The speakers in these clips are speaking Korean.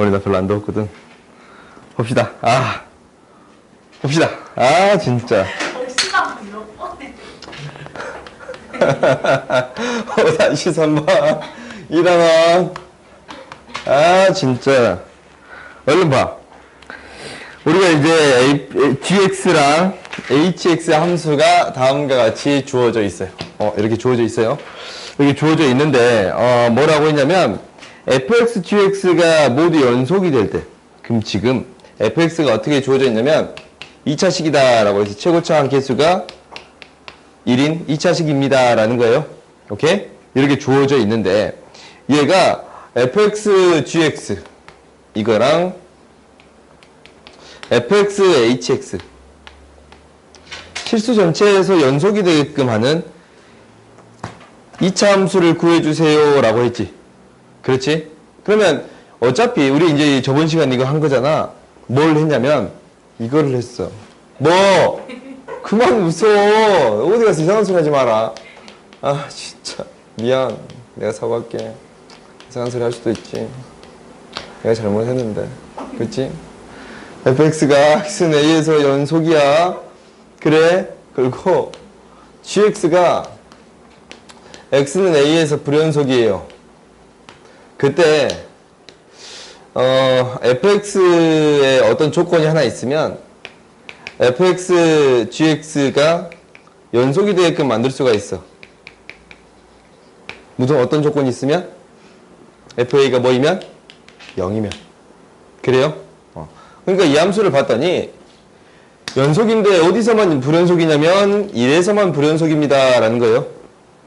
오늘 나 별로 안 더웠거든. 봅시다. 봅시다. 진짜. 시간 몇 번에 53번. 일어나. 진짜. 얼른 봐. 우리가 이제 gx랑 hx 함수가 다음과 같이 주어져 있어요. 이렇게 주어져 있어요. 이렇게 주어져 있는데, 뭐라고 했냐면, fx, gx가 모두 연속이 될 때, 그럼 지금 fx가 어떻게 주어져 있냐면, 2차식이다 라고 해서 최고차항 개수가 1인 2차식입니다 라는 거예요. 오케이? 이렇게 주어져 있는데, 얘가 fx, gx, 이거랑 fx, hx, 실수 전체에서 연속이 되게끔 하는 2차 함수를 구해주세요 라고 했지. 그렇지? 그러면 어차피 우리 이제 저번 시간 이거 한 거잖아. 뭘 했냐면 이거를 했어. 뭐 그만 웃어. 어디 가서 이상한 소리 하지 마라. 진짜 미안. 내가 사과할게. 이상한 소리 할 수도 있지. 내가 잘못했는데. 그렇지? fx가 x는 a에서 연속이야. 그래? 그리고 gx가 x는 a에서 불연속이에요. 그때 fx에 어떤 조건이 하나 있으면 fx, gx가 연속이 되게끔 만들 수가 있어. 무슨 어떤 조건이 있으면? fa가 뭐이면? 0이면. 그래요? 그러니까 이 함수를 봤더니 연속인데 어디서만 불연속이냐면 1에서만 불연속입니다 라는 거예요.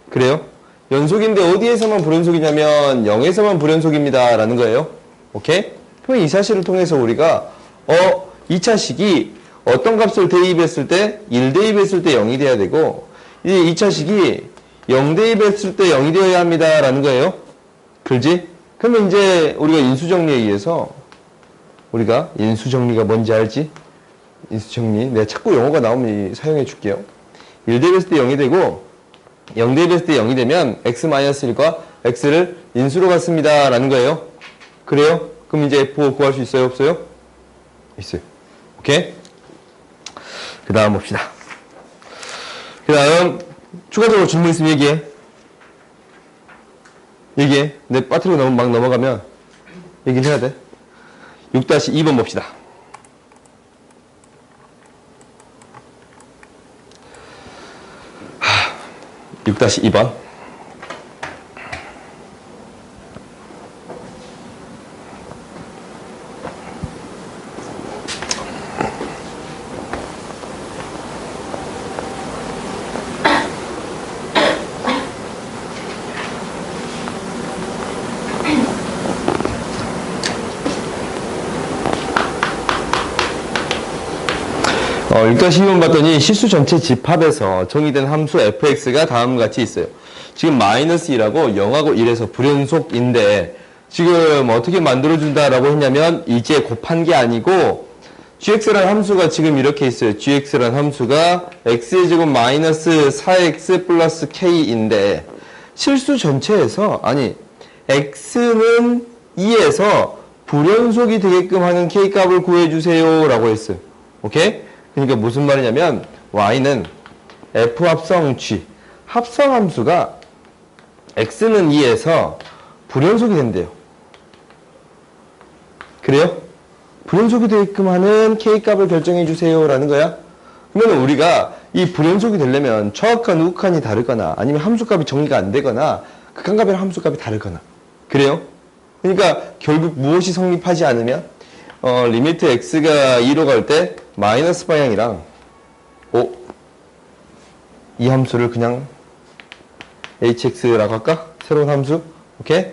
그래요? 연속인데 어디에서만 불연속이냐면 0에서만 불연속입니다 라는 거예요. 오케이? 그럼 이 사실을 통해서 우리가 2차식이 어떤 값을 대입했을 때 1 대입했을 때 0이 돼야 되고 이 2차식이 0 대입했을 때 0이 되어야 합니다 라는 거예요. 그렇지? 그러면 이제 우리가 인수정리에 의해서 우리가 인수정리가 뭔지 알지? 인수정리. 내가 자꾸 영어가 나오면 사용해 줄게요. 1 대입했을 때 0이 되고 0 대입했을 때 0이 되면 x-1과 x를 인수로 갖습니다 라는 거예요. 그래요? 그럼 이제 f5 구할 수 있어요? 없어요? 있어요. 오케이? 그 다음 봅시다. 그 다음 추가적으로 질문 있으면 얘기해. 내 빠뜨리고 막 넘어가면 얘기를 해야 돼. 6-2번 봅시다. 6-2번. 일단 12번 봤더니 실수 전체 집합에서 정의된 함수 fx가 다음과 같이 있어요. 지금 -2라고 0하고 1에서 불연속인데 지금 어떻게 만들어준다라고 했냐면 이제 곱한 게 아니고 gx라는 함수가 지금 이렇게 있어요. gx라는 함수가 x의 제곱 -4x 플러스 k인데 실수 전체에서 x는 2에서 불연속이 되게끔 하는 k값을 구해주세요 라고 했어요. 오케이? 그러니까 무슨 말이냐면 y는 f 합성 g 합성함수가 x는 2에서 불연속이 된대요. 그래요? 불연속이 되게끔 하는 k값을 결정해 주세요 라는 거야. 그러면 우리가 이 불연속이 되려면 처악한 우극한이 다르거나 아니면 함수값이 정리가 안 되거나 극한값이랑 함수값이 다르거나 그래요? 그러니까 결국 무엇이 성립하지 않으면 리미트 x가 2로 갈 때 마이너스 방향이랑 이 함수를 그냥 hx라고 할까? 새로운 함수? 오케이?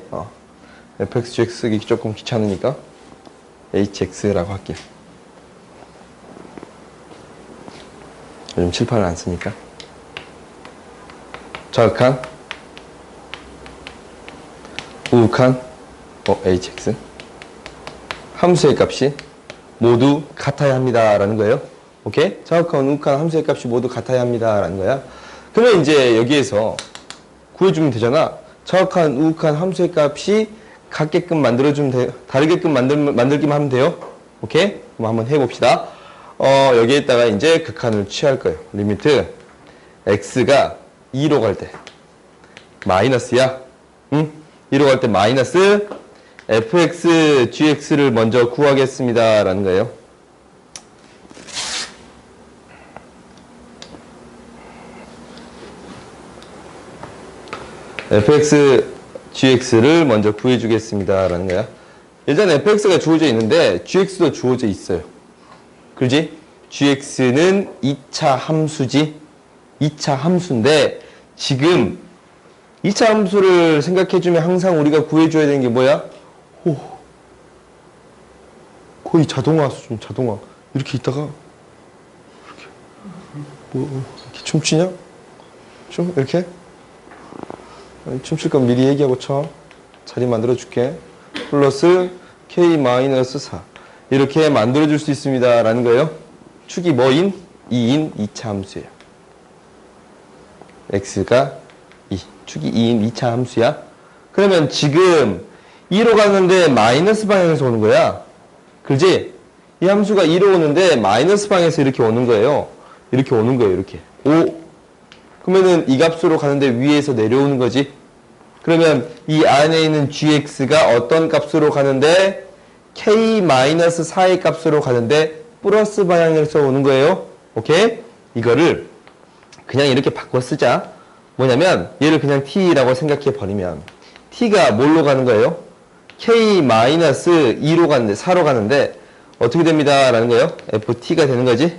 fx, gx 쓰기 조금 귀찮으니까 hx라고 할게요. 요즘 칠판을 안 쓰니까. 좌극한 우극한 hx 함수의 값이 모두 같아야 합니다 라는 거예요. 오케이? 좌극한 우극한 함수의 값이 모두 같아야 합니다 라는 거야. 그러면 이제 여기에서 구해주면 되잖아. 좌극한 우극한 함수의 값이 같게끔 만들어주면 돼요. 다르게끔 만들기만 하면 돼요. 오케이? 그럼 한번 해봅시다. 여기에다가 이제 극한을 취할 거예요. 리미트 x가 2로 갈 때 마이너스야. 응? 2로 갈 때 마이너스 fx, gx를 먼저 구하겠습니다. 라는 거예요. fx, gx를 먼저 구해주겠습니다. 라는 거야. 일단 fx가 주어져 있는데 gx도 주어져 있어요. 그렇지? gx는 2차 함수지. 2차 함수인데 지금 2차 함수를 생각해주면 항상 우리가 구해줘야 되는 게 뭐야? 오, 거의 자동화 수준, 자동화. 이렇게 있다가 이렇게 이렇게 춤추냐? 춤? 이렇게? 춤출 건 미리 얘기하고 쳐. 자리 만들어줄게. 플러스 k-4 이렇게 만들어줄 수 있습니다. 라는 거예요. 축이 뭐인? 2인 2차 함수예요. x가 2. 축이 2인 2차 함수야. 그러면 지금 2로 가는데 마이너스 방향에서 오는 거야. 그렇지? 이 함수가 2로 오는데 마이너스 방향에서 이렇게 오는 거예요. 이렇게 오는 거예요. 이렇게. 5. 그러면은 이 값으로 가는데 위에서 내려오는 거지. 그러면 이 안에 있는 gx가 어떤 값으로 가는데 k-4의 값으로 가는데 플러스 방향에서 오는 거예요. 오케이? 이거를 그냥 이렇게 바꿔 쓰자. 뭐냐면 얘를 그냥 t라고 생각해 버리면 t가 뭘로 가는 거예요? k-2로 가는데 4로 가는데 어떻게 됩니다. 라는 거예요. ft가 되는 거지.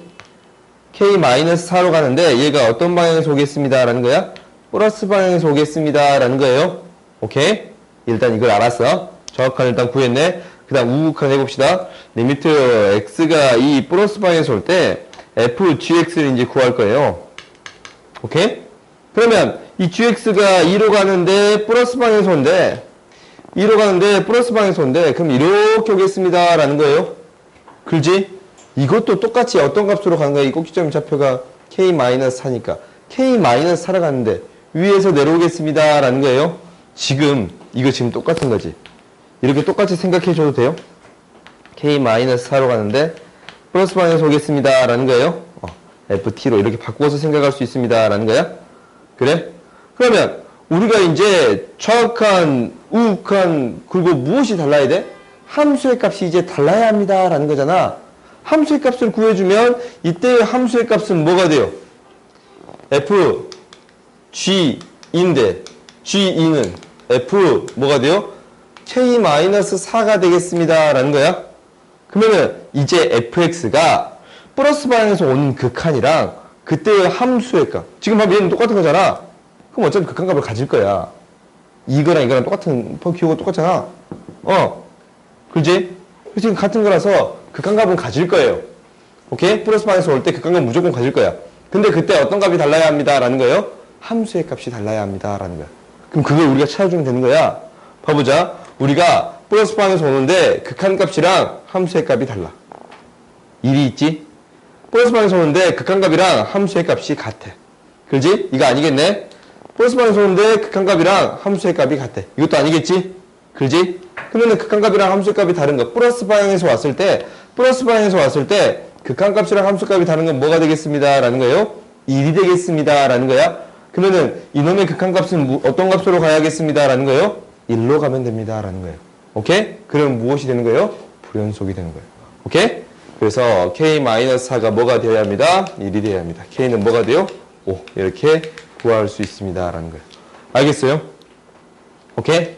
k-4로 가는데 얘가 어떤 방향에서 오겠습니다. 라는 거야. 플러스 방향에서 오겠습니다. 라는 거예요. 오케이? 일단 이걸 알았어. 정확한 일단 구했네. 그 다음 우극한 해봅시다. 리미트 x가 이 플러스 방향에서 올 때 f, gx를 이제 구할 거예요. 오케이? 그러면 이 gx가 2로 가는데 플러스 방향에서 온대. 2로 가는데 플러스 방향에서 온대. 그럼 이렇게 오겠습니다. 라는 거예요. 그렇지? 이것도 똑같이 어떤 값으로 가는 거야? 이 꼭지점 좌표가 k-4니까 k-4로 가는데 위에서 내려오겠습니다. 라는 거예요. 지금 이거 지금 똑같은 거지. 이렇게 똑같이 생각해 줘도 돼요. k-4로 가는데 플러스 방향에서 오겠습니다. 라는 거예요. ft로 이렇게 바꾸어서 생각할 수 있습니다. 라는 거야. 그래? 그러면 우리가 이제 정확한, 우극한, 그리고 무엇이 달라야 돼? 함수의 값이 이제 달라야 합니다. 라는 거잖아. 함수의 값을 구해주면 이때의 함수의 값은 뭐가 돼요? f, g인데 g는 f 뭐가 돼요? k-4가 되겠습니다. 라는 거야. 그러면은 이제 fx가 플러스 방향에서 오는 극한이랑 그때의 함수의 값. 지금 봐봐 얘는 똑같은 거잖아. 그럼 어차피 극한값을 가질 거야. 이거랑 이거랑 똑같은 기호가 똑같잖아. 그렇지? 지금 같은 거라서 극한값은 가질 거예요. 오케이? 플러스 방향에서 올 때 극한값 무조건 가질 거야. 근데 그때 어떤 값이 달라야 합니다. 라는 거예요. 함수의 값이 달라야 합니다. 라는 거야. 그럼 그걸 우리가 찾아주면 되는 거야. 봐보자. 우리가 플러스 방향에서 오는데 극한값이랑 함수의 값이 달라. 1이 있지? 플러스 방향에서 오는데 극한값이랑 함수의 값이 같아. 그렇지? 이거 아니겠네? 플러스 방향에서 오는데 극한값이랑 함수의 값이 같아. 이것도 아니겠지? 그렇지? 그러면 극한값이랑 함수의 값이 다른 거. 플러스 방향에서 왔을 때 극한값이랑 함수값이 다른 건 뭐가 되겠습니다. 라는 거예요. 1이 되겠습니다. 라는 거야. 그러면은 이놈의 극한값은 어떤 값으로 가야겠습니다. 라는 거예요. 1로 가면 됩니다. 라는 거예요. 오케이? 그럼 무엇이 되는 거예요? 불연속이 되는 거예요. 오케이? 그래서 k-4가 뭐가 되어야 합니다. 1이 되어야 합니다. k는 뭐가 돼요? 5. 이렇게 구할 수 있습니다. 라는 거예요. 알겠어요? 오케이?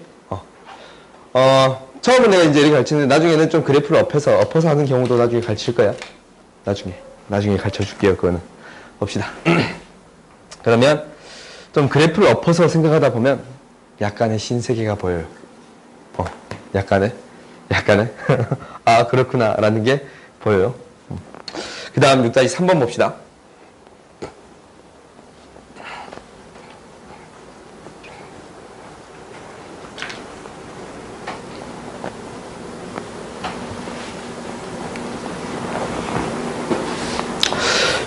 처음은 내가 이제 이렇게 가르치는데 나중에는 좀 그래프를 엎어서 하는 경우도 나중에 가르칠 거야. 나중에 가르쳐 줄게요. 그거는. 봅시다. 그러면 좀 그래프를 엎어서 생각하다 보면 약간의 신세계가 보여요. 약간의 아 그렇구나 라는 게 보여요. 그 다음 6-3번 봅시다.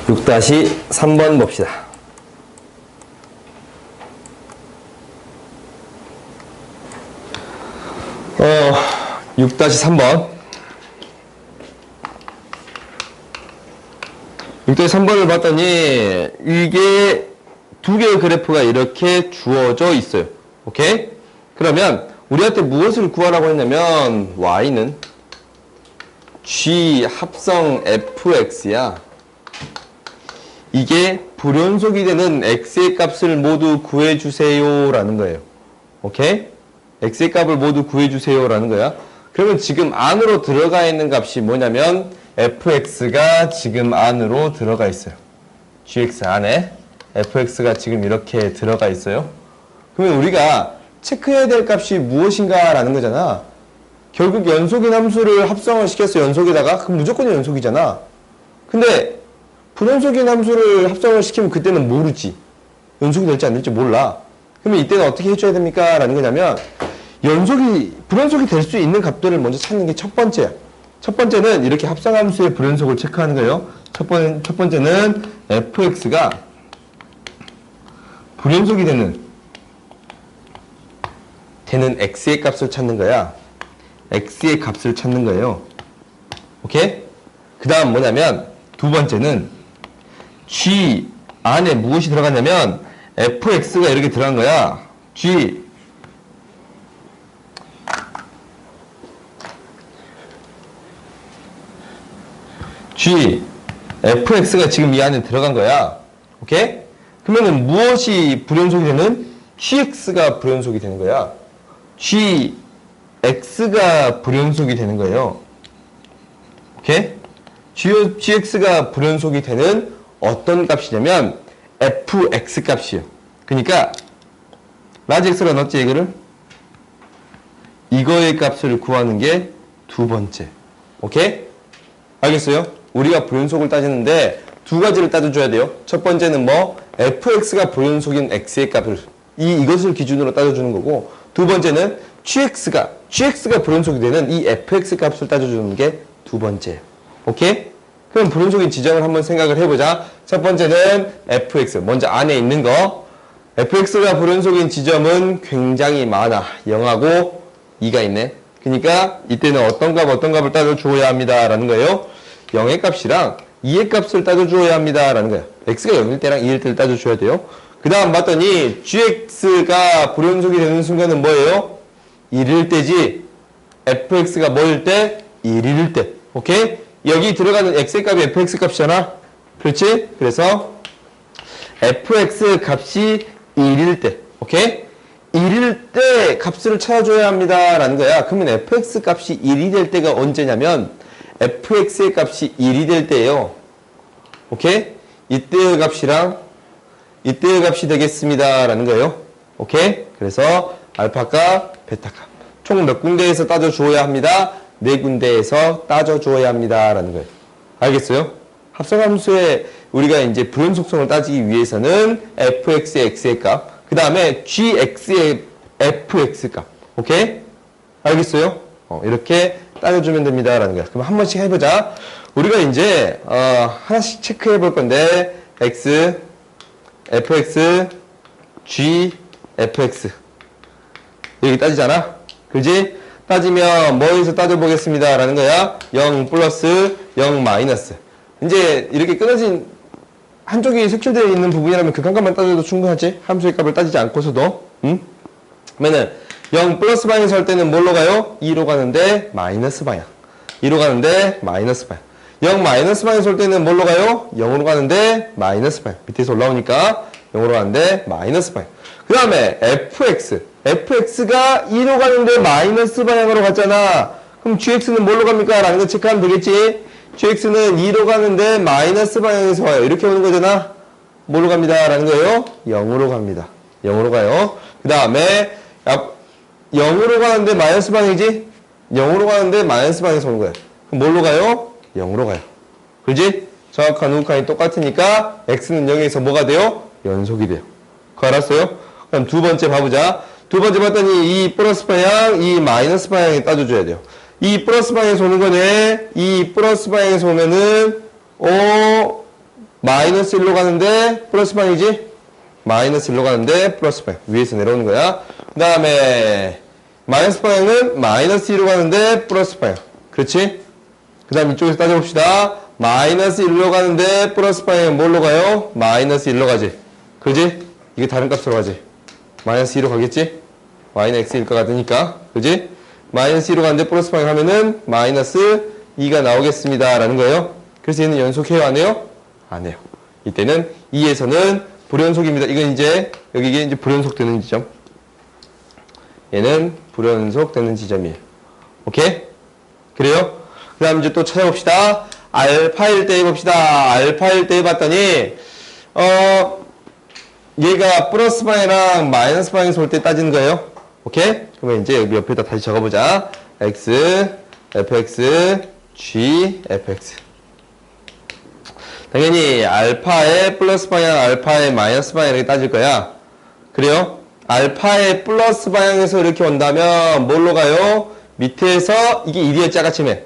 (6-3번) 봅시다. 6-3번. 6-3번을 봤더니 이게 두 개의 그래프가 이렇게 주어져 있어요. 오케이? 그러면 우리한테 무엇을 구하라고 했냐면 y는 g 합성 fx야. 이게 불연속이 되는 x의 값을 모두 구해주세요 라는 거예요. 오케이? x의 값을 모두 구해주세요 라는 거야. 그러면 지금 안으로 들어가 있는 값이 뭐냐면 fx가 지금 안으로 들어가 있어요. gx 안에 fx가 지금 이렇게 들어가 있어요. 그러면 우리가 체크해야 될 값이 무엇인가 라는 거잖아. 결국 연속인 함수를 합성을 시켰어, 연속에다가. 그럼 무조건 연속이잖아. 근데 불연속인 함수를 합성을 시키면 그때는 모르지. 연속이 될지 안 될지 몰라. 그러면 이때는 어떻게 해줘야 됩니까? 라는 거냐면 불연속이 될 수 있는 값들을 먼저 찾는 게 첫 번째야. 첫 번째는 이렇게 합성함수의 불연속을 체크하는 거예요. 첫 번째는 fx가 불연속이 되는 x의 값을 찾는 거야. x의 값을 찾는 거예요. 오케이? 그 다음 뭐냐면 두 번째는 g 안에 무엇이 들어갔냐면 fx가 이렇게 들어간 거야. g fx가 지금 이 안에 들어간 거야. 오케이? 그러면은 무엇이 불연속이 되는? gx가 불연속이 되는 거야. gx가 불연속이 되는 거예요. 오케이? gx가 불연속이 되는 어떤 값이냐면 fx 값이에요. 그러니까 라지 x로 넣었지 이거를? 이거의 값을 구하는 게 두 번째. 오케이? 알겠어요? 우리가 불연속을 따지는데 두 가지를 따져줘야 돼요. 첫 번째는 뭐? fx가 불연속인 x의 값을 이것을 기준으로 따져주는 거고, 두 번째는 gx가 불연속이 되는 이 fx 값을 따져주는 게 두 번째예요. 오케이? 그럼 불연속인 지점을 한번 생각을 해보자. 첫 번째는 fx, 먼저 안에 있는 거. fx가 불연속인 지점은 굉장히 많아. 0하고 2가 있네. 그러니까 이때는 어떤 값을 따져주어야 합니다 라는 거예요. 0의 값이랑 2의 값을 따져주어야 합니다 라는 거예요. x가 0일 때랑 2일 때를 따져줘야 돼요. 그 다음 봤더니 gx가 불연속이 되는 순간은 뭐예요? 1일 때지. fx가 뭐일 때? 1일 때. 오케이? 여기 들어가는 x의 값이 fx 값이잖아. 그렇지? 그래서 fx 값이 1일 때. 오케이? 1일 때 값을 찾아줘야 합니다 라는 거야. 그러면 fx 값이 1이 될 때가 언제냐면 fx의 값이 1이 될 때예요. 오케이? 이때의 값이랑 이때의 값이 되겠습니다 라는 거예요. 오케이? 그래서 알파값, 베타값 총 몇 군데에서 따져주어야 합니다? 네 군데에서 따져주어야 합니다 라는 거예요. 알겠어요? 합성함수에 우리가 이제 불연속성을 따지기 위해서는 fx의 x의 값, 그 다음에 gx의 fx 값. 오케이? 알겠어요? 이렇게 따져주면 됩니다 라는 거야. 그럼 한 번씩 해보자. 우리가 이제 하나씩 체크해 볼 건데 x, fx, g, fx 여기 따지잖아. 그지? 따지면 뭐에서 따져보겠습니다 라는 거야. 0 플러스 0 마이너스. 이제 이렇게 끊어진 한쪽이 색칠되어 있는 부분이라면 그 값만 따져도 충분하지. 함수의 값을 따지지 않고서도. 그러면은 0 플러스 방향에서 할 때는 뭘로 가요? 2로 가는데 마이너스 방향. 2로 가는데 마이너스 방향. 0 마이너스 방향에서 할 때는 뭘로 가요? 0으로 가는데 마이너스 방향. 밑에서 올라오니까 0으로 가는데 마이너스 방향. 그 다음에 fx가 2로 가는데 마이너스 방향으로 갔잖아. 그럼 gx는 뭘로 갑니까? 라는 거 체크하면 되겠지. gx는 2로 가는데 마이너스 방향에서 와요. 이렇게 오는 거잖아. 뭘로 갑니다? 라는 거예요? 0으로 갑니다. 0으로 가요. 그 다음에 0으로 가는데 마이너스 방향이지? 0으로 가는데 마이너스 방향에서 오는 거야. 그럼 뭘로 가요? 0으로 가요. 그지? 정확한 우극한이 똑같으니까 x는 0에서 뭐가 돼요? 연속이 돼요. 그거 알았어요? 그럼 두 번째 봐보자. 두 번째 봤더니 이 플러스 방향, 이 마이너스 방향에 따져줘야 돼요. 이 플러스 방향에서 오는 거네. 이 플러스 방향에서 오면은 마이너스 1로 가는데 플러스 방향이지? 마이너스 1로 가는데 플러스 방향. 위에서 내려오는 거야. 그 다음에 마이너스 방향은 마이너스 2로 가는데 플러스 방향. 그렇지? 그 다음 이쪽에서 따져봅시다. 마이너스 1로 가는데 플러스 방향은 뭘로 가요? 마이너스 1로 가지. 그지? 이게 다른 값으로 가지. 마이너스 2로 가겠지? y는 x일 것 같으니까. 그지? 마이너스 2로 가는데 플러스 방향 하면은 마이너스 2가 나오겠습니다. 라는 거예요. 그래서 얘는 연속해요? 안 해요? 안 해요. 이때는 2에서는 불연속입니다. 이건 이제, 여기 이제 불연속되는 지점. 얘는 불연속되는 지점이에요. 오케이? 그래요? 그 다음 이제 또 찾아봅시다. 알파일 때 해봅시다. 알파일 때 해봤더니, 얘가 플러스 방향이랑 마이너스 방향에서 올 때 따지는 거예요. 오케이? 그러면 이제 여기 옆에다 다시 적어보자. x, fx, g, fx. 당연히 알파의 플러스 방향, 알파의 마이너스 방향 이렇게 따질 거야. 그래요? 알파의 플러스 방향에서 이렇게 온다면 뭘로 가요? 밑에서 이게 1이었지 아까쯤에.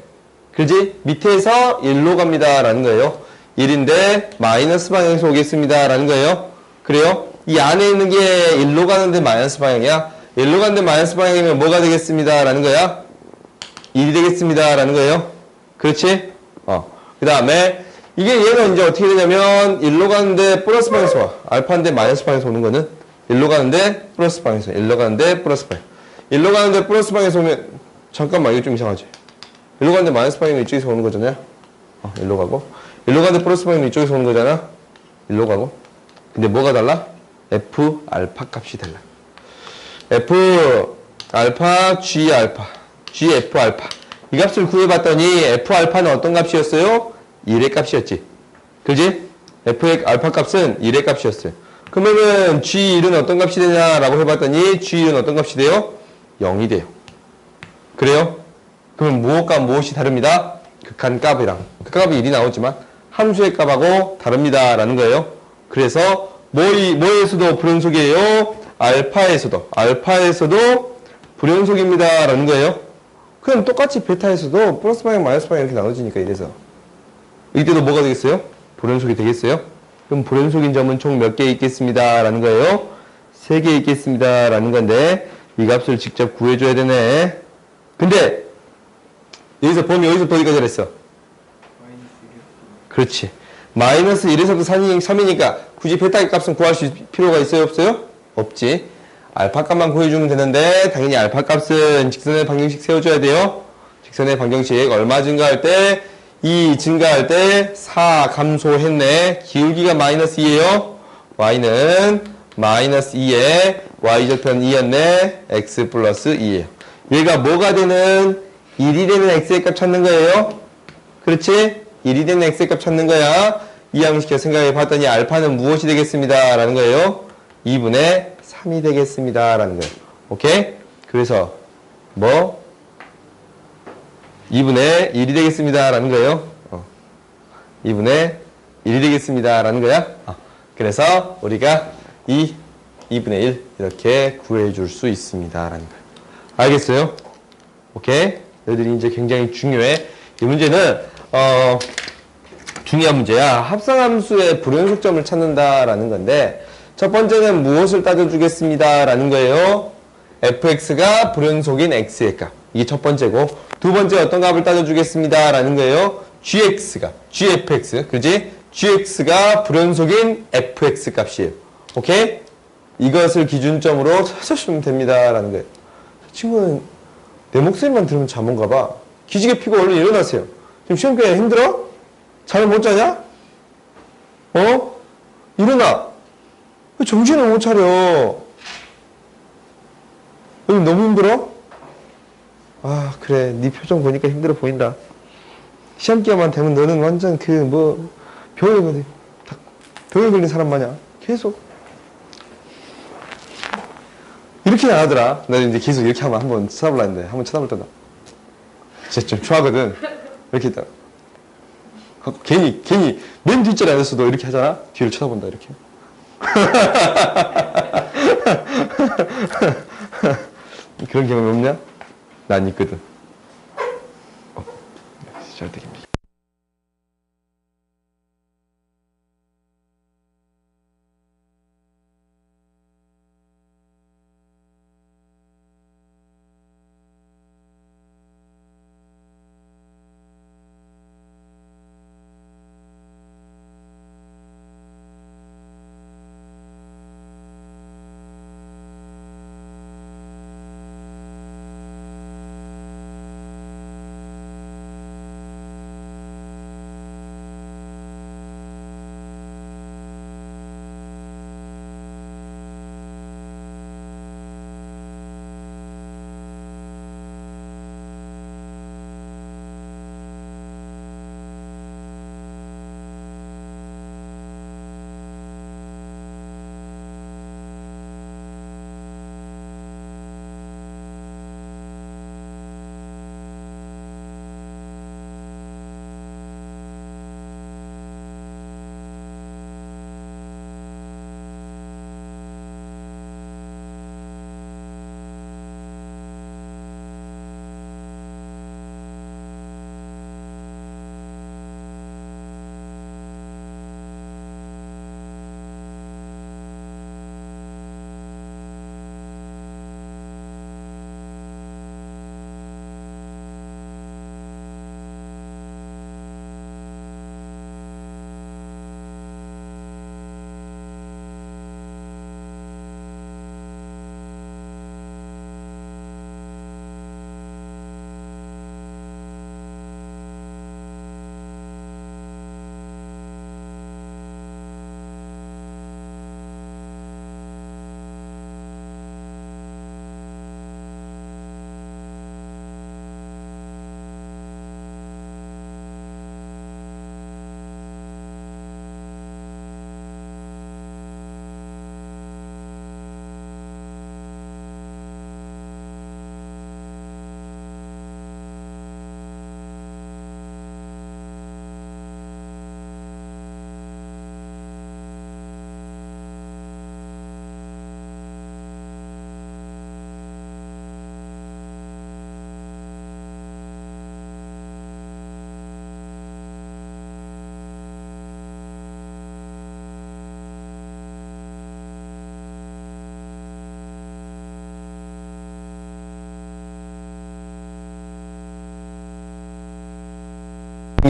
그지? 밑에서 1로 갑니다. 라는 거예요. 1인데 마이너스 방향에서 오겠습니다. 라는 거예요. 그래요? 이 안에 있는 게 1로 가는데 마이너스 방향이야. 1로 가는데 마이너스 방향이면 뭐가 되겠습니다. 라는 거야. 1이 되겠습니다. 라는 거예요. 그렇지? 그 다음에 이게 얘는 이제 어떻게 되냐면 1로 가는데 플러스 방향에서 와. 알파인데 마이너스 방향에서 오는 거는 1로 가는데 플러스 방향에서 1로 가는데 플러스 방향. 1로 가는데 플러스 방향에서 오면 잠깐만 이거 좀 이상하지. 1로 가는데 마이너스 방향이 이쪽에서 오는 거잖아요. 1로 가고 1로 가는데 플러스 방향이 이쪽에서 오는 거잖아. 1로 가고 근데 뭐가 달라? F 알파 값이 달라. F 알파 G 알파 G F 알파 이 값을 구해봤더니 F 알파는 어떤 값이었어요? 1의 값이었지. 그지? F의 알파 값은 1의 값이었어요. 그러면은 G1은 어떤 값이 되냐라고 해봤더니 G1은 어떤 값이 돼요? 0이 돼요. 그래요? 그러면 무엇과 무엇이 다릅니다? 극한 값이랑. 극값이 1이 나오지만 함수의 값하고 다릅니다. 라는 거예요. 그래서 뭐에서도 불연속이에요? 알파에서도 불연속입니다. 라는 거예요. 그럼 똑같이 베타에서도 플러스 방향, 마이너스 방향 이렇게 나눠지니까 이래서. 이때도 뭐가 되겠어요? 불연속이 되겠어요? 그럼 불연속인 점은 총 몇 개 있겠습니다. 라는 거예요. 3개 있겠습니다. 라는 건데 이 값을 직접 구해줘야 되네. 근데 여기서 범위 어디서부터 어디까지 했어? 그렇지. 마이너스 1에서부터 3이니까 굳이 베타의 값은 구할 수 필요가 있어요? 없어요? 없지. 알파 값만 구해주면 되는데 당연히 알파 값은 직선의 방정식 세워줘야 돼요. 직선의 방정식 얼마 증가할 때? 2 증가할 때 4 감소했네. 기울기가 마이너스 2예요. y는 마이너스 2에 y절편 2였네. x 플러스 2예요. 얘가 뭐가 되는 1이 되는 x의 값 찾는 거예요. 그렇지? 1이 되는 x의 값 찾는 거야. 이항시켜 생각해 봤더니 알파는 무엇이 되겠습니다. 라는 거예요. 2분의 3이 되겠습니다. 라는 거예요. 오케이? 그래서 뭐? 2분의 1이 되겠습니다. 라는 거예요. 2분의 1이 되겠습니다. 라는 거야. 그래서 우리가 2분의 1 이렇게 구해줄 수 있습니다. 라는 거예요. 알겠어요? 오케이? 너희들이 이제 굉장히 중요해. 이 문제는 중요한 문제야. 합성함수의 불연속점을 찾는다라는 건데 첫 번째는 무엇을 따져주겠습니다. 라는 거예요. fx가 불연속인 x의 값. 이게 첫 번째고 두 번째 어떤 값을 따져주겠습니다. 라는 거예요. gfx. 그지? gx가 불연속인 fx 값이에요. 오케이? 이것을 기준점으로 찾아주면 됩니다. 라는 거예요. 친구는 내 목소리만 들으면 잠 온가 봐. 기지개 피고 얼른 일어나세요. 지금 시험 기간에 힘들어? 잠을 못 자냐? 일어나. 왜 정신을 못 차려? 요즘 너무 힘들어? 아, 그래. 네 표정 보니까 힘들어 보인다. 시험 기간만 되면 너는 완전 병에 걸린 사람 마냥 계속 이렇게 안 하더라. 나 이제 계속 이렇게 하면 한번 쳐다볼라 했는데 한번 쳐다볼 때다. 진짜 좀 좋아하거든. 이렇게 있다가 괜히 맨 뒷자리 앉았어도 이렇게 하잖아. 뒤를 쳐다본다 이렇게. 그런 경험이 없냐? 난 있거든. 잘 되겠네.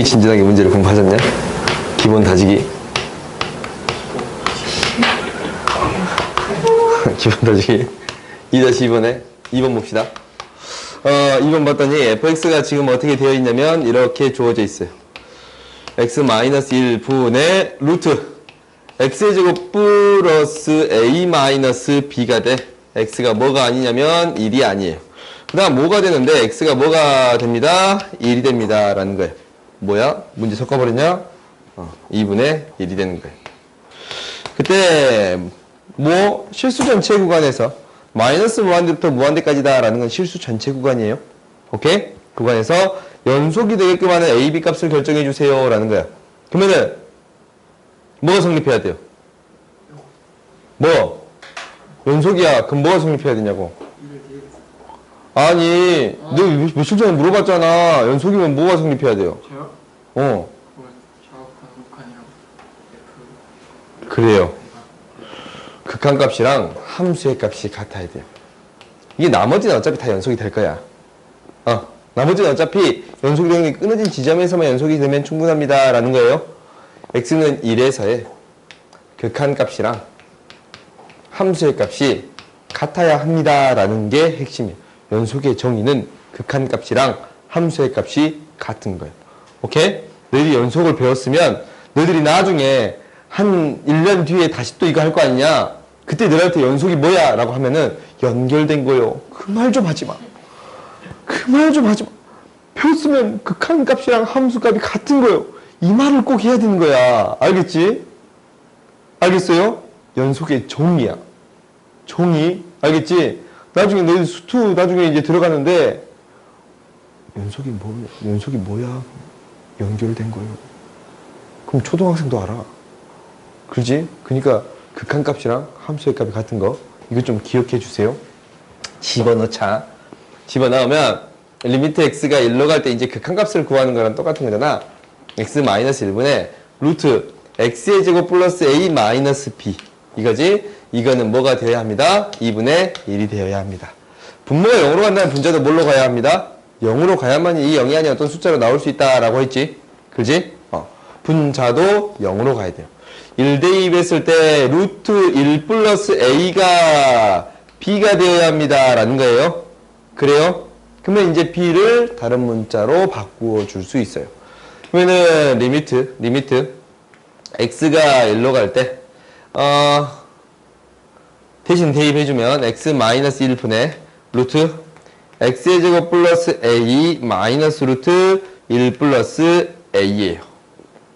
진지하게 문제를 공부하셨냐? 기본 다지기. 기본 다지기. 2-2번에 2번 봅시다. 2번 봤더니 fx가 지금 어떻게 되어 있냐면 이렇게 주어져 있어요. x-1 분의 루트 x의 제곱 플러스 a-b가 돼. x가 뭐가 아니냐면 1이 아니에요. 그 다음 뭐가 되는데 x가 뭐가 됩니다? 1이 됩니다 라는 거예요. 뭐야? 문제 섞어버렸냐? 2분의 1이 되는 거예요. 그때 뭐 실수 전체 구간에서 마이너스 무한대부터 무한대까지다 라는 건 실수 전체 구간이에요. 오케이? 구간에서 연속이 되게끔 하는 a, b 값을 결정해 주세요 라는 거야. 그러면은 뭐가 성립해야 돼요? 뭐? 연속이야. 그럼 뭐가 성립해야 되냐고? 아니, 너 며칠 전에 물어봤잖아. 연속이면 뭐가 성립해야 돼요? 저요? 어. 좌우간, 우간이랑 F. 그래요. 극한값이랑 함수의 값이 같아야 돼요. 이게 나머지는 어차피 다 연속이 될 거야. 나머지는 어차피 연속이 되는 게 끊어진 지점에서만 연속이 되면 충분합니다. 라는 거예요. x는 1에서의 극한값이랑 함수의 값이 같아야 합니다. 라는 게 핵심이에요. 연속의 정의는 극한값이랑 함수의 값이 같은 거예요. 오케이? 너희들이 연속을 배웠으면 너희들이 나중에 한 1년 뒤에 다시 또 이거 할 거 아니냐? 그때 너희한테 연속이 뭐야? 라고 하면은 연결된 거요. 그 말 좀 하지 마. 그 말 좀 하지 마. 배웠으면 극한값이랑 함수값이 같은 거요. 이 말을 꼭 해야 되는 거야. 알겠지? 알겠어요? 연속의 종이야. 종이. 알겠지? 나중에 너희 수투 나중에 이제 들어가는데 연속이 뭐야? 연결된 거예요. 그럼 초등학생도 알아. 그지? 그러니까 극한값이랑 함수의 값이 같은 거 이거 좀 기억해 주세요. 집어넣자. 집어넣으면 리미트 x가 1로 갈 때 이제 극한값을 구하는 거랑 똑같은 거잖아. x-1분의 루트 x의 제곱 플러스 a-b 이거지? 이거는 뭐가 되어야 합니다? 2분의 1이 되어야 합니다. 분모가 0으로 간다면 분자도 뭘로 가야 합니다? 0으로 가야만 이 0이 아닌 어떤 숫자로 나올 수 있다라고 했지? 그지? 분자도 0으로 가야 돼요. 1대2 했을 때 루트 1 플러스 a가 b가 되어야 합니다 라는 거예요. 그래요? 그러면 이제 b를 다른 문자로 바꾸어 줄 수 있어요. 그러면은 리미트 x가 1로 갈 때 대신 대입해주면 x-1분의 루트 x의 제곱 플러스 a 마이너스 루트 1 플러스 a예요.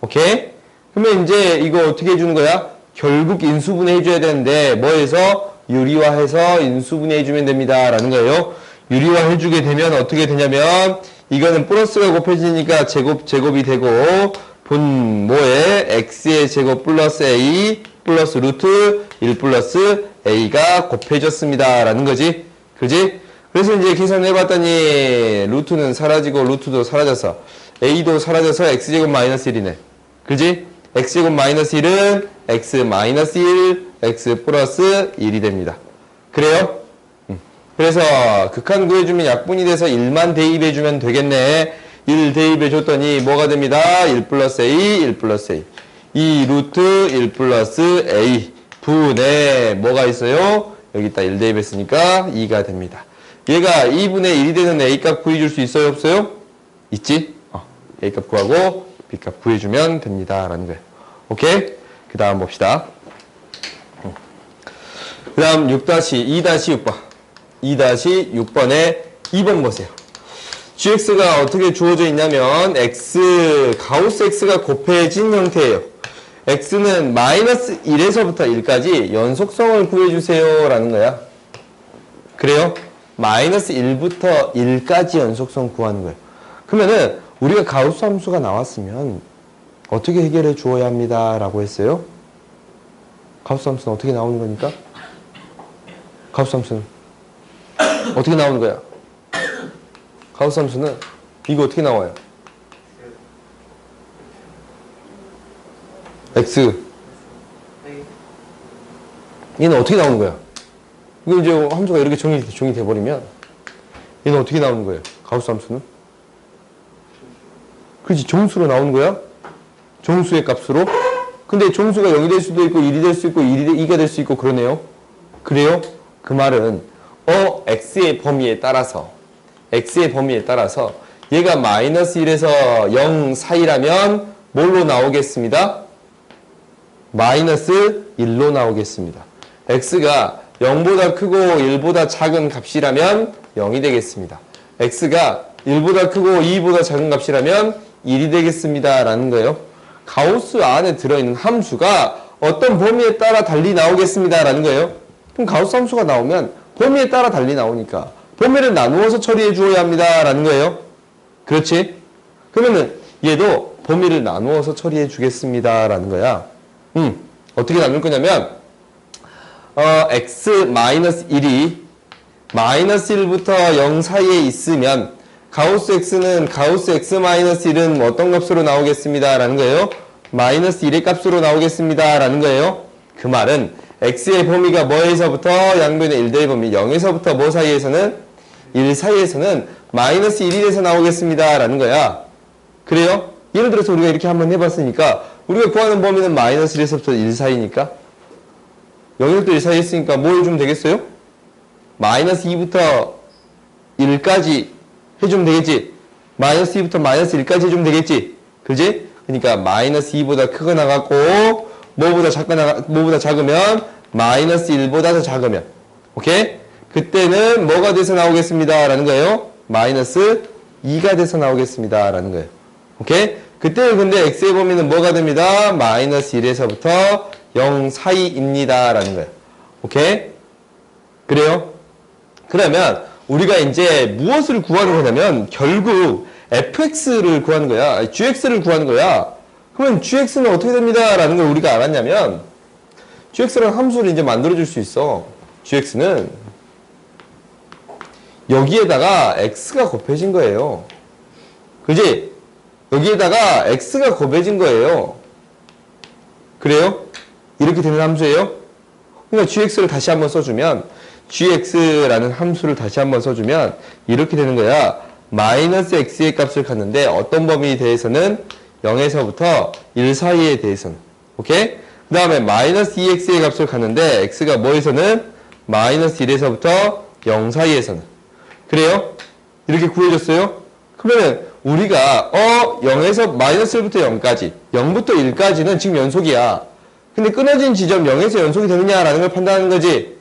오케이? 그러면 이제 이거 어떻게 해주는 거야? 결국 인수분해 해줘야 되는데 뭐해서? 유리화해서 인수분해 해주면 됩니다 라는 거예요. 유리화 해주게 되면 어떻게 되냐면 이거는 플러스가 곱해지니까 제곱이 되고 분모에 x의 제곱 플러스 a 플러스 루트 1 플러스 a가 곱해졌습니다 라는 거지. 그지? 그래서 이제 계산을 해봤더니 루트는 사라지고 루트도 사라져서 a도 사라져서 x제곱 마이너스 1이네. 그지? x제곱 마이너스 1은 x 마이너스 1 x 플러스 1이 됩니다. 그래요? 그래서 극한 구해주면 약분이 돼서 1만 대입해주면 되겠네. 1 대입해줬더니 뭐가 됩니다? 1 플러스 a 1 플러스 a 2 루트 1 플러스 a 분에 뭐가 있어요? 여기다 1 대입했으니까 2가 됩니다. 얘가 2분의 1이 되는 a값 구해줄 수 있어요? 없어요? 있지? a값 구하고 b값 구해주면 됩니다 라는 거예요. 오케이? 그 다음 봅시다. 그 다음 2-6번 2-6번에 2번 보세요. gx가 어떻게 주어져 있냐면 가우스 x가 곱해진 형태예요. x는 마이너스 1에서부터 1까지 연속성을 구해주세요 라는 거야. 그래요? 마이너스 1부터 1까지 연속성 구하는 거예요. 그러면은 우리가 가우스 함수가 나왔으면 어떻게 해결해 주어야 합니다 라고 했어요? 가우스 함수는 어떻게 나오는 거니까? 가우스 함수는 어떻게 나오는 거야? 가우스 함수는 이거 어떻게 나와요? x 얘는 어떻게 나오는 거야? 이거 이제 함수가 이렇게 정의돼 버리면 얘는 어떻게 나오는 거예요? 가우스 함수는? 그렇지, 정수로 나오는 거야. 정수의 값으로. 근데 정수가 0이 될 수도 있고 1이 될 수 있고 2가 될 수 있고 그러네요. 그래요? 그 말은 x의 범위에 따라서 얘가 마이너스 1에서 0 사이라면 뭘로 나오겠습니다? 마이너스 1로 나오겠습니다. x가 0보다 크고 1보다 작은 값이라면 0이 되겠습니다. x가 1보다 크고 2보다 작은 값이라면 1이 되겠습니다. 라는 거예요. 가우스 안에 들어있는 함수가 어떤 범위에 따라 달리 나오겠습니다. 라는 거예요. 그럼 가우스 함수가 나오면 범위에 따라 달리 나오니까 범위를 나누어서 처리해 주어야 합니다. 라는 거예요. 그렇지? 그러면은 얘도 범위를 나누어서 처리해 주겠습니다. 라는 거야. 어떻게 나눌 거냐면 x-1이 마이너스 1부터 0 사이에 있으면 가우스 x는 가우스 x-1은 어떤 값으로 나오겠습니다. 라는 거예요. 마이너스 1의 값으로 나오겠습니다. 라는 거예요. 그 말은 x의 범위가 뭐에서부터 양변의 1대1 범위 0에서부터 뭐 사이에서는 1 사이에서는 마이너스 1이 돼서 나오겠습니다. 라는 거야. 그래요? 예를 들어서 우리가 이렇게 한번 해봤으니까 우리가 구하는 범위는 마이너스 1에서부터 1 사이니까 0에서부터 1 사이에 있으니까 뭐 해주면 되겠어요? 마이너스 2부터 1까지 해주면 되겠지. 마이너스 2부터 마이너스 1까지 해주면 되겠지. 그지? 그러니까 마이너스 2보다 크거나 같고 뭐보다 작으면 마이너스 1보다 더 작으면 오케이? 그때는 뭐가 돼서 나오겠습니다. 라는 거예요. 마이너스 2가 돼서 나오겠습니다. 라는 거예요. 오케이? 그때는 근데 x의 범위는 뭐가 됩니다. 마이너스 1에서부터 0 사이입니다. 라는 거예요. 오케이? 그래요? 그러면 우리가 이제 무엇을 구하는 거냐면 결국 fx를 구하는 거야. 아니, gx를 구하는 거야. 그러면 gx는 어떻게 됩니다. 라는 걸 우리가 알았냐면 gx라는 함수를 이제 만들어줄 수 있어. gx는 여기에다가 x가 곱해진 거예요. 그지? 여기에다가 x가 곱해진 거예요. 그래요? 이렇게 되는 함수예요. 그러니까 gx를 다시 한번 써주면 gx라는 함수를 다시 한번 써주면 이렇게 되는 거야. 마이너스 x의 값을 갖는데 어떤 범위에 대해서는 0에서부터 1 사이에 대해서는 오케이? 그 다음에 마이너스 2x의 값을 갖는데 x가 뭐에서는 마이너스 1에서부터 0 사이에서는 그래요? 이렇게 구해줬어요? 그러면 우리가 0에서 마이너스 1부터 0까지 0부터 1까지는 지금 연속이야. 근데 끊어진 지점 0에서 연속이 되느냐라는 걸 판단하는 거지.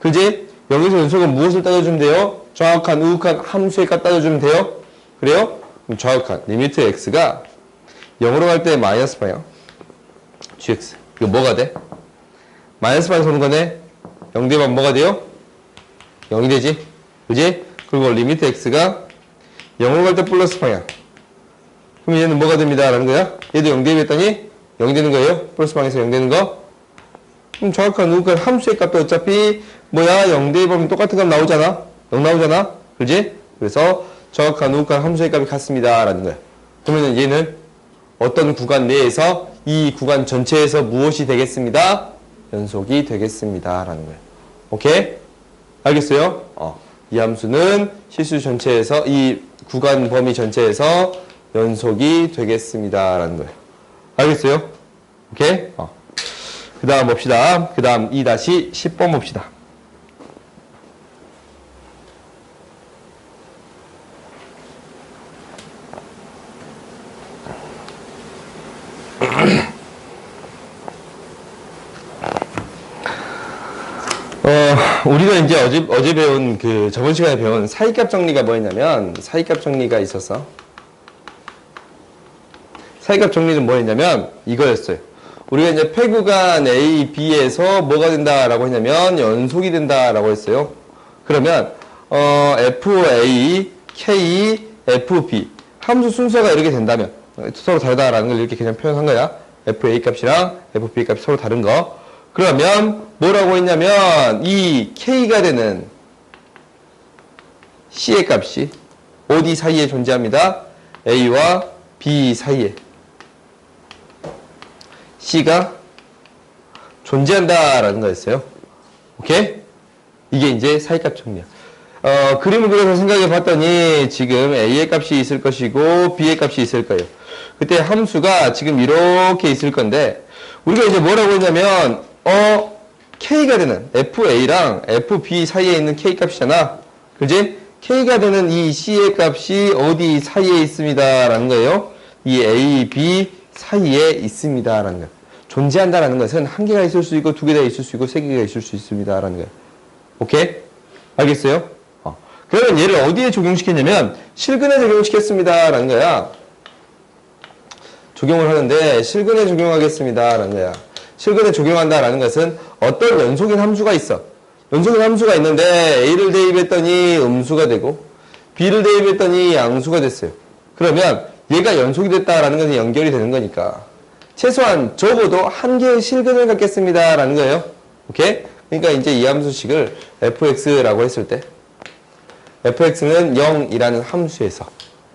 그지? 0에서 연속은 무엇을 따져주면 돼요? 정확한 우극한 함수의 값 따져주면 돼요? 그래요? 그럼 정확한 리미트 x가 0으로 갈 때 마이너스 방향 gx 이거 뭐가 돼? 마이너스 방향 서는 거네. 0 되면 뭐가 돼요? 0이 되지? 그지? 그리고 리미트 x가 0으로 갈 때 플러스 방향 그럼 얘는 뭐가 됩니다 라는 거야? 얘도 0 대입했더니 0이 되는 거예요? 플러스 방향에서 0 되는 거? 그럼 정확한 우극한 함수의 값도 어차피 뭐야? 0 대입하면 똑같은 값 나오잖아? 0 나오잖아? 그지? 그래서 정확한 우극한 함수의 값이 같습니다 라는 거야. 그러면 얘는 어떤 구간 내에서 이 구간 전체에서 무엇이 되겠습니다? 연속이 되겠습니다 라는 거예요. 오케이? 알겠어요? 이 함수는 실수 전체에서 이 구간 범위 전체에서 연속이 되겠습니다 라는 거예요. 알겠어요? 오케이? 그 다음 봅시다. 그 다음 2-10번 봅시다. 우리가 이제 어제 배운 저번 시간에 배운 사이값 정리가 뭐였냐면 사이값 정리가 있었어. 사이값 정리는 뭐였냐면 이거였어요. 우리가 이제 폐구간 A, B에서 뭐가 된다라고 했냐면 연속이 된다라고 했어요. 그러면 FA, K, FB 함수 순서가 이렇게 된다면 서로 다르다라는 걸 이렇게 그냥 표현한 거야. FA 값이랑 FB 값이 서로 다른 거. 그러면 뭐라고 했냐면 이 K가 되는 C의 값이 어디 사이에 존재합니다. A와 B 사이에 C가 존재한다라는 거였어요. 오케이? 이게 이제 사이값 정리야. 그림을 그려서 생각해 봤더니 지금 A의 값이 있을 것이고 B의 값이 있을 거예요. 그때 함수가 지금 이렇게 있을 건데, 우리가 이제 뭐라고 했냐면, K가 되는 FA랑 FB 사이에 있는 K 값이잖아. 그지? K가 되는 이 C의 값이 어디 사이에 있습니다. 라는 거예요. 이 A, B 사이에 있습니다. 라는 거예요. 존재한다라는 것은 한 개가 있을 수 있고, 두 개가 있을 수 있고, 세 개가 있을 수 있습니다. 라는 거예요. 오케이? 알겠어요? 그러면 얘를 어디에 적용시켰냐면, 실근에 적용시켰습니다. 라는 거야. 적용을 하는데, 실근에 적용하겠습니다. 라는 거야. 실근에 적용한다라는 것은 어떤 연속인 함수가 있어. 연속인 함수가 있는데 A를 대입했더니 음수가 되고 B를 대입했더니 양수가 됐어요. 그러면 얘가 연속이 됐다라는 것은 연결이 되는 거니까 최소한 적어도 한 개의 실근을 갖겠습니다 라는 거예요. 오케이? 그러니까 이제 이 함수식을 fx라고 했을 때 fx는 0이라는 함수에서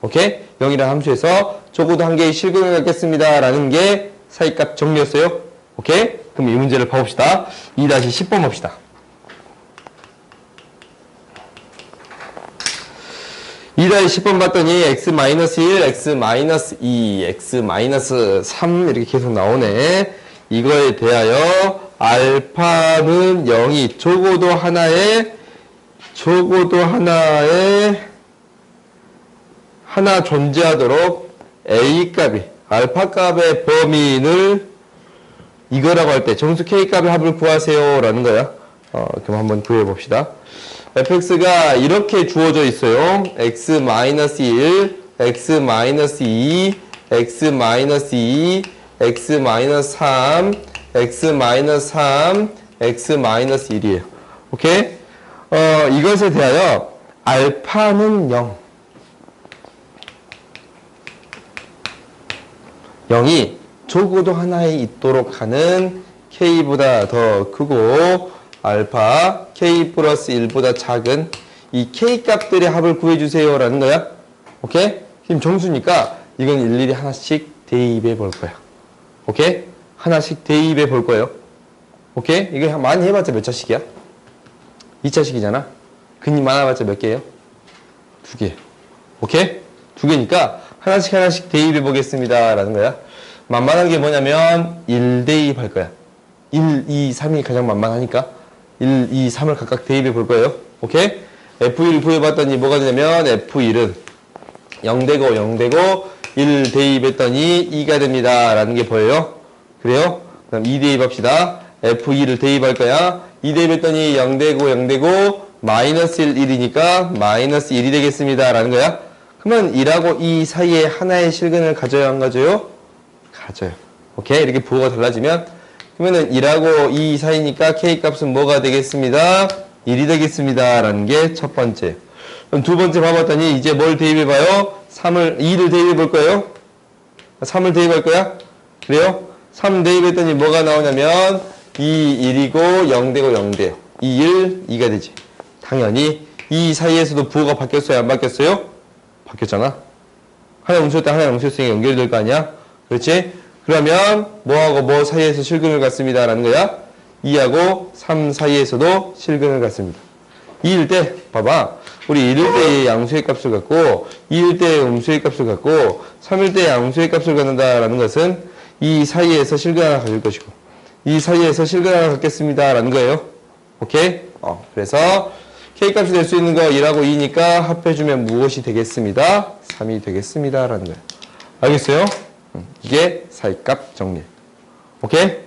오케이? 0이라는 함수에서 적어도 한 개의 실근을 갖겠습니다 라는 게 사이값 정리였어요. 오케이? 그럼 이 문제를 봐봅시다. 2-10번 봅시다. 2-10번 봤더니 x-1, x-2, x-3 이렇게 계속 나오네. 이거에 대하여 알파는 0이 적어도 하나 존재하도록 A 값이 알파 값의 범위를 이거라고 할 때 정수 K 값의 합을 구하세요 라는 거야. 그럼 한번 구해 봅시다. fx가 이렇게 주어져 있어요. x-1, x-2, x-2, x-3, x-3, x-1이에요. 오케이? 이것에 대하여 알파는 0. 0이 적어도 하나에 있도록 하는 K보다 더 크고 알파 K 플러스 1보다 작은 이 K 값들의 합을 구해주세요 라는 거야. 오케이? 지금 정수니까 이건 일일이 하나씩 대입해 볼 거야. 오케이? 하나씩 대입해 볼 거예요. 오케이? 이게 많이 해봤자 몇 차식이야? 2차식이잖아. 근이 많아봤자 몇 개예요? 2개. 오케이? 2개니까 하나씩 대입해 보겠습니다 라는 거야. 만만한 게 뭐냐면 1대입 할 거야. 1, 2, 3이 가장 만만하니까 1, 2, 3을 각각 대입해 볼 거예요. 오케이? F1을 구해봤더니 뭐가 되냐면 F1은 0되고 0되고 1 대입했더니 2가 됩니다 라는 게 보여요. 그래요? 그럼 2 대입합시다. F2를 대입할 거야. 2 대입했더니 0되고 0되고 마이너스 1, 1이니까 마이너스 1이 되겠습니다 라는 거야. 그러면 1하고 2 사이에 하나의 실근을 가져야 안 가져요? 가져요. 오케이? 이렇게 부호가 달라지면 그러면은 1하고 2 사이니까 K 값은 뭐가 되겠습니다? 1이 되겠습니다 라는 게 첫 번째. 그럼 두 번째 봐봤더니 이제 뭘 대입해봐요? 2를 대입해 볼 거예요? 3을 대입할 거야? 그래요? 3 대입했더니 뭐가 나오냐면 2, 1이고 0 되고 0 돼요. 2, 1, 2가 되지. 당연히 이 사이에서도 부호가 바뀌었어요? 안 바뀌었어요? 바뀌었잖아. 하나 음수였다 하나 음수였으니까 연결이 될 거 아니야? 그렇지? 그러면 뭐하고 뭐 사이에서 실근을 갖습니다 라는 거야. 2하고 3 사이에서도 실근을 갖습니다. 2일 때 봐봐. 우리 1일 때의 양수의 값을 갖고 2일 때의 음수의 값을 갖고 3일 때의 양수의 값을 갖는다라는 것은 이 사이에서 실근 하나 가질 것이고 이 사이에서 실근 하나 갖겠습니다 라는 거예요. 오케이? 그래서 K값이 될 수 있는 거 1하고 2니까 합해주면 무엇이 되겠습니다? 3이 되겠습니다 라는 거예요. 알겠어요? 이게 사이값 정리. 오케이?